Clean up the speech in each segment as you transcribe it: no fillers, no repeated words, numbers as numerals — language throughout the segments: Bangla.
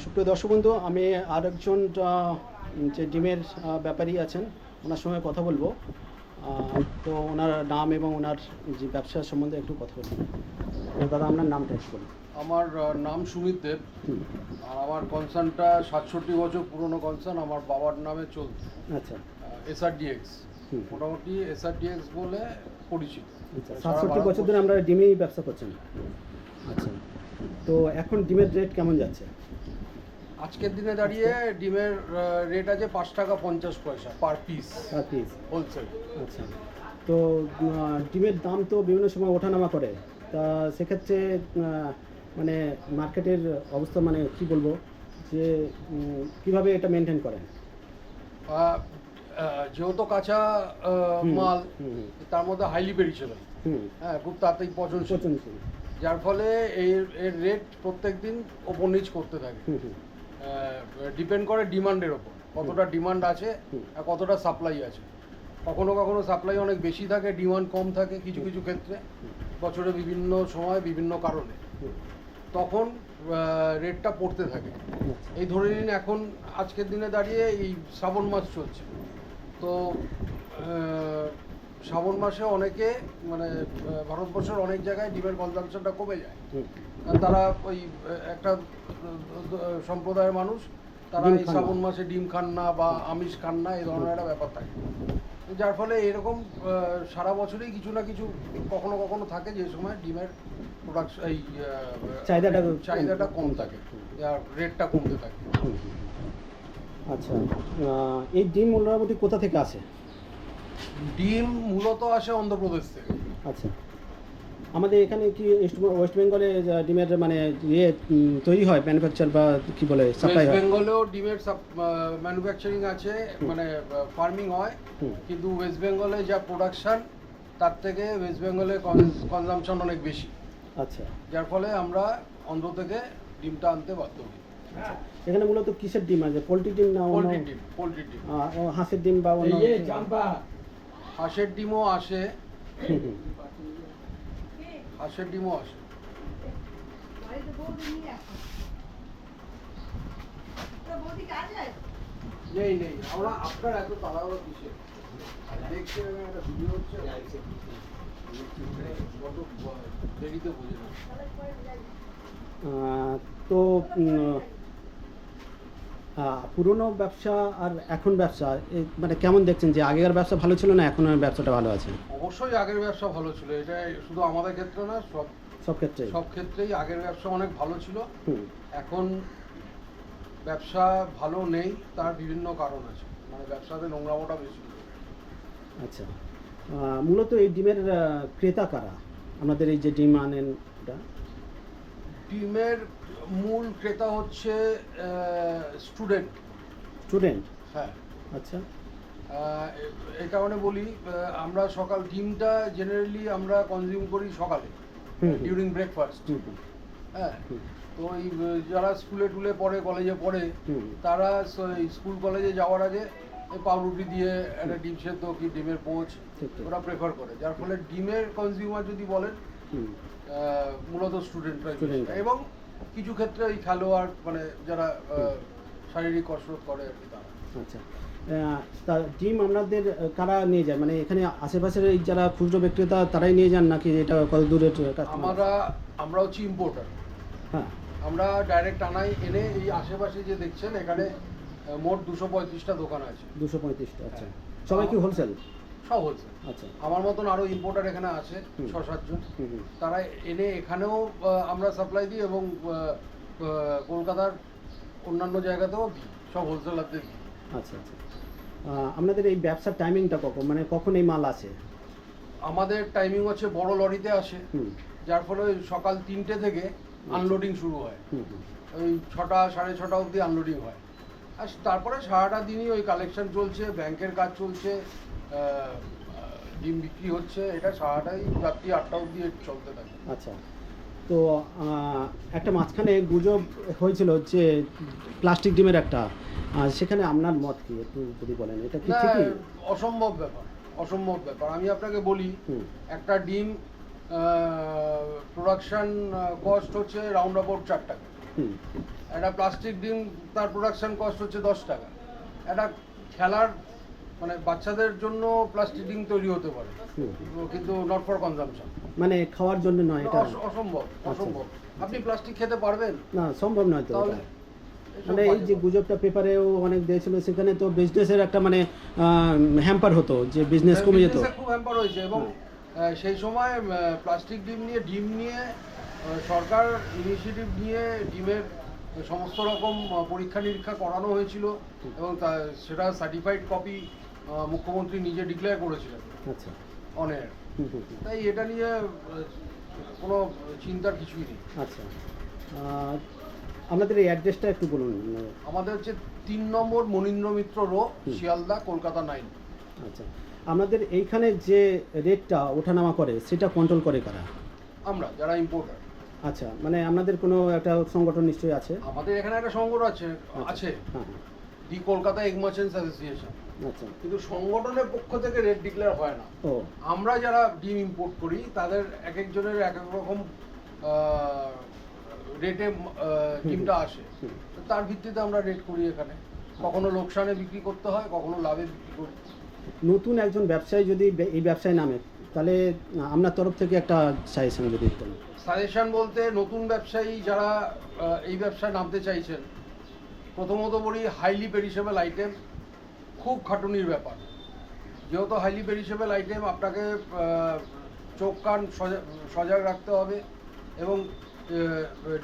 সুপ্রিয় দর্শক বন্ধু, আমি আরেকজন যে ডিমের ব্যাপারী আছেন ওনার সঙ্গে কথা বলবো। তো ওনার নাম এবং ওনার যে ব্যবসা সম্বন্ধে একটু কথা বলবো। দাদা, আপনার নামটা একটু বলুন। আমার নাম সুমিত দেব। আর আমার কনসার্নটা 67 বছর পুরনো কনসার্ন, আমার বাবার নামে চলছে। আচ্ছা, এসআরডিএক্স, মোটামুটি এসআরডিএক্স বলে পরিচিত। আচ্ছা, 67 বছর ধরে আমরা ডিমেই ব্যবসা করছেন। আচ্ছা, তো এখন ডিমের রেট কেমন যাচ্ছে? আজকের দিনে দাঁড়িয়ে ডিমের রেট আছে 5 টাকা 50 পয়সা পার পিস হোলসেল। আচ্ছা, তো ডিমের দাম তো বিভিন্ন সময় ওঠানামা করে, তা সেক্ষেত্রে মানে মার্কেটের অবস্থা মানে কি বলবো যে কিভাবে এটা মেনটেন করেন? যেহেতু কাঁচা মাল, তার মধ্যে হাইলি পেরিশেবল, হ্যাঁ, খুব তাড়াতাড়ি পচনশীল, যার ফলে এর রেট প্রত্যেক দিন ওপর নিচ করতে থাকে। ডিপেন্ড করে ডিমান্ডের ওপর, কতটা ডিমান্ড আছে আর কতটা সাপ্লাই আছে। কখনো কখনো সাপ্লাই অনেক বেশি থাকে, ডিমান্ড কম থাকে কিছু কিছু ক্ষেত্রে, বছরে বিভিন্ন সময় বিভিন্ন কারণে, তখন রেটটা পড়তে থাকে। এই ধরে নিন এখন আজকের দিনে দাঁড়িয়ে এই শ্রাবণ মাস চলছে, তো শ্রাবণ মাসে অনেকে মানে ভারতবর্ষের অনেক জায়গায় ডিমের কনজাম্পশনটা কমে যায়, কারণ তারা ওই একটা সম্প্রদায়ের মানুষ, তারা এই শ্রাবণ মাসে ডিম খান না বা আমিষ খান না, এই ধরনের একটা ব্যাপার থাকে। যার ফলে এরকম সারা বছরই কিছু না কিছু কখনো কখনো থাকে যে সময় ডিমের প্রোডাকশন এই চাহিদাটা কম থাকে, আর রেটটা কমতে থাকে। আচ্ছা, এই ডিম মোটামুটি কোথা থেকে আসে? ডিম মূলত আসে অন্ধ্রপ্রদেশ থেকে। আচ্ছা, আমাদের এখানে কি ওয়েস্ট বেঙ্গলে ডিমের মানে ইয়ে তৈরি হয়, ম্যানুফ্যাকচার বা কি বলে সাপ্লাই হয়? ওয়েস্ট বেঙ্গলেও ডিমের ম্যানুফ্যাকচারিং আছে, মানে ফার্মিং হয়, কিন্তু ওয়েস্ট বেঙ্গলে যা প্রোডাকশন তার থেকে ওয়েস্ট বেঙ্গলে কনজাম্পশন অনেক বেশি। আচ্ছা, যার ফলে আমরা অন্ধ্র থেকে ডিমটা আনতে বাধ্য হই। এখানে মূলত কিসের ডিম আছে? পোলট্রি ডিম না পোলট্রি ডিম, হাঁসের ডিম বা অন্য? হাঁসের ডিমও আসে, হাঁসের ডিমও আসে। নেই নেই, আমরা আপনার এত তাড়াহুড়ো কিসে দেখছেন? একটা ভিডিও হচ্ছে, দেরিতে বুঝে না। তো পুরনো ব্যবসা আর এখন ব্যবসা মানে কেমন দেখছেন, যে আগেকার ব্যবসা ভালো ছিল না এখন ব্যবসাটা ভালো আছে? অবশ্যই আগের ব্যবসা ভালো ছিল, এটা শুধু আমাদের ক্ষেত্রে না, সব ক্ষেত্রেই আগের ব্যবসা অনেক ভালো ছিল। এখন ব্যবসা ভালো নেই, তার বিভিন্ন কারণ আছে, মানে ব্যবসাতে নোংরামোটা বেশি। আচ্ছা, মূলত এই ডিমের ক্রেতা কারা? আমাদের এই যে ডিম আনেন, ডিমের মূল ক্রেতা হচ্ছে স্টুডেন্ট। হ্যাঁ। আচ্ছা, এই কারণে বলি, আমরা ডিমটা জেনারেলি আমরা কনজিউম করি সকালে ডিউরিং ব্রেকফাস্ট। হ্যাঁ, তো এই যারা স্কুলে টুলে পড়ে, কলেজে পড়ে, তারা স্কুল কলেজে যাওয়ার আগে পাউরুটি দিয়ে একটা ডিম সেদ্ধ কি ডিমের পোচ ওরা প্রেফার করে, যার ফলে ডিমের কনজিউমার যদি বলেন মূলত স্টুডেন্টরা, এবং কিছু ক্ষেত্রে ওই খেলোয়াড়, মানে যারা শারীরিক কসরত করে আর কি, তারা। আচ্ছা, তা ডিম আপনাদের কারা নিয়ে যায়, মানে এখানে আশেপাশের এই যারা খুচরো বিক্রেতা তারাই নিয়ে যান নাকি এটা কত দূরের? আমরা হচ্ছে ইম্পোর্টার। হ্যাঁ, আমরা ডাইরেক্ট আনাই, এনে এই আশেপাশে যে দেখছেন এখানে মোট 235টা দোকান আছে। 235টা? আচ্ছা, সবাই কি হোলসেল? সব হোলসেল। আচ্ছা, আমার মতন আরও ইম্পোর্টার এখানে আছে 6-7 জন, তারা এনে এখানেও আমরা সাপ্লাই দিই, এবং কলকাতার অন্যান্য জায়গাতেও দিই, সব হোলসেলারদের দিই। আচ্ছা আচ্ছা, আপনাদের এই ব্যবসার টাইমিংটা কখন, মানে কখন এই মাল আসে? আমাদের টাইমিং হচ্ছে বড় লরিতে আসে, যার ফলে সকাল 3টে থেকে আনলোডিং শুরু হয়, ওই 6টা 6:30 অবধি আনলোডিং হয়, আর তারপরে সারাটা দিনই ওই কালেকশন চলছে, ব্যাংকের কাজ চলছে, ডিম বিক্রি হচ্ছে, এটা সারাটাই রাত্রি 8টা অবধি চলতে থাকে। আচ্ছা, তো একটা মাঝখানে গুজব হয়েছিল যে প্লাস্টিক ডিমের একটা, সেখানে আপনার মত কি একটু যদি বলেন? এটা কি ঠিকই? অসম্ভব ব্যাপার। আমি আপনাকে বলি, একটা ডিম প্রোডাকশন কস্ট হচ্ছে রাউন্ড অ্যাবাউট 4 টাকা, একটা প্লাস্টিক ডিম তার প্রোডাকশন কস্ট হচ্ছে 10 টাকা। একটা খেলার মানে বাচ্চাদের জন্য প্লাস্টিক ডিম তৈরি হতে পারে, কিন্তু নট ফর কনজাম্পশন, মানে খাওয়ার জন্য নয়, এটা অসম্ভব। আপনি প্লাস্টিক খেতে পারবেন না, সম্ভব নয় তো তাহলে এটা। মানে এই যে গুজবটা পেপারেও অনেক দিয়েছিল, সেখানে তো বিজনেসের একটা মানে হ্যাম্পার হতো, যে বিজনেস কমে যেত। বিজনেসে খুব হ্যাম্পার হয়েছে এবং সেই সময় প্লাস্টিক ডিম নিয়ে সরকার ইনিশিয়েটিভ নিয়ে ডিমের সমস্ত রকম পরীক্ষা নিরীক্ষা করানো হয়েছিল এবং সেটা সার্টিফাইড কপি মুখ্যমন্ত্রী নিজে ডিক্লেয়ার করেছিলেন আচ্ছা। অনের। তাই এটা নিয়ে কোনো চিন্তার কিছুই নেই। আচ্ছা, আপনাদের এই অ্যাড্রেসটা একটু বলুন। আমাদের হচ্ছে 3 নম্বর মনীন্দ্র মিত্র রো, শিয়ালদা, কলকাতা 9। আচ্ছা, আপনাদের এইখানে যে রেটটা ওঠানামা করে সেটা কন্ট্রোল করে কারা? আমরা যারা ইম্পোর্টার। আচ্ছা, মানে আপনাদের কোনো একটা সংগঠন নিশ্চয়ই আছে? আমাদের এখানে একটা সংগঠন আছে হ্যাঁ। দি কলকাতা এগ মার্চেন্টস অ্যাসোসিয়েশন, আচ্ছা। কিন্তু সংগঠনের পক্ষ থেকে রেট ডিক্লেয়ার হয় না। ও, আমরা যারা ডিম ইম্পোর্ট করি তাদের এক একজনের এক এক রকম রেটে ডিমটা আসে, তো তার ভিত্তিতে আমরা রেট করি এখানে। কখনো লোকসানে বিক্রি করতে হয়, কখনো লাভে বিক্রি করি। নতুন একজন ব্যবসায়ী যদি এই ব্যবসায় নামে, তাহলে আপনার তরফ থেকে একটা সাজেশন যদি দিতেন। সাজেশন বলতে, নতুন ব্যবসায়ী যারা এই ব্যবসায় নামতে চাইছেন, প্রথমত বলি হাইলি পেরিশেবল আইটেম খুব খাটুনির ব্যাপার। যেহেতু হাইলি পেরিশেবল আইটেম, আপনাকে চোখ কান সজাগ রাখতে হবে এবং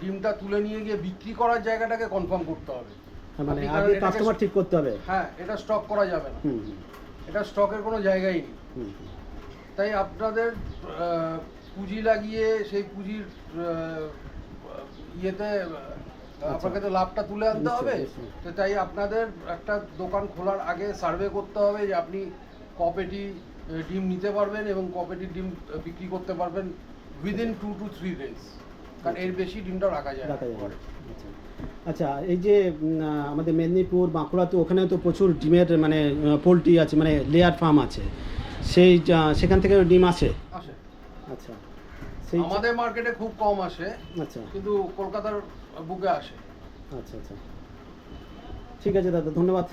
ডিমটা তুলে নিয়ে গিয়ে বিক্রি করার জায়গাটাকে কনফার্ম করতে হবে। মানে আপনি আগে কাস্টমার ঠিক করতে হবে। হ্যাঁ, এটা স্টক করা যাবে না, এটা স্টকের কোনো জায়গাই নেই। তাই আপনাদের পুঁজি লাগিয়ে সেই পুঁজির ইয়েতে আপনাকে তো লাভটা তুলে আনতে হবে। তো তাই আপনাদের একটা দোকান খোলার আগে সার্ভে করতে হবে যে আপনি কপেটি ডিম নিতে পারবেন এবং কপেটি ডিম বিক্রি করতে পারবেন উইদিন 2 to 3 days, কারণ এর বেশি ডিমটা রাখা যায় না। আচ্ছা, এই যে আমাদের মেদিনীপুর, বাঁকুড়া, তো ওখানে তো প্রচুর ডিমের মানে পোলট্রি আছে, মানে লেয়ার ফার্ম আছে, সেখান থেকে ডিম আসে। আচ্ছা, সেই আমাদের মার্কেটে খুব কম আসে, আচ্ছা, কিন্তু কলকাতার বুকে আসে। আচ্ছা। ঠিক আছে দাদা, ধন্যবাদ।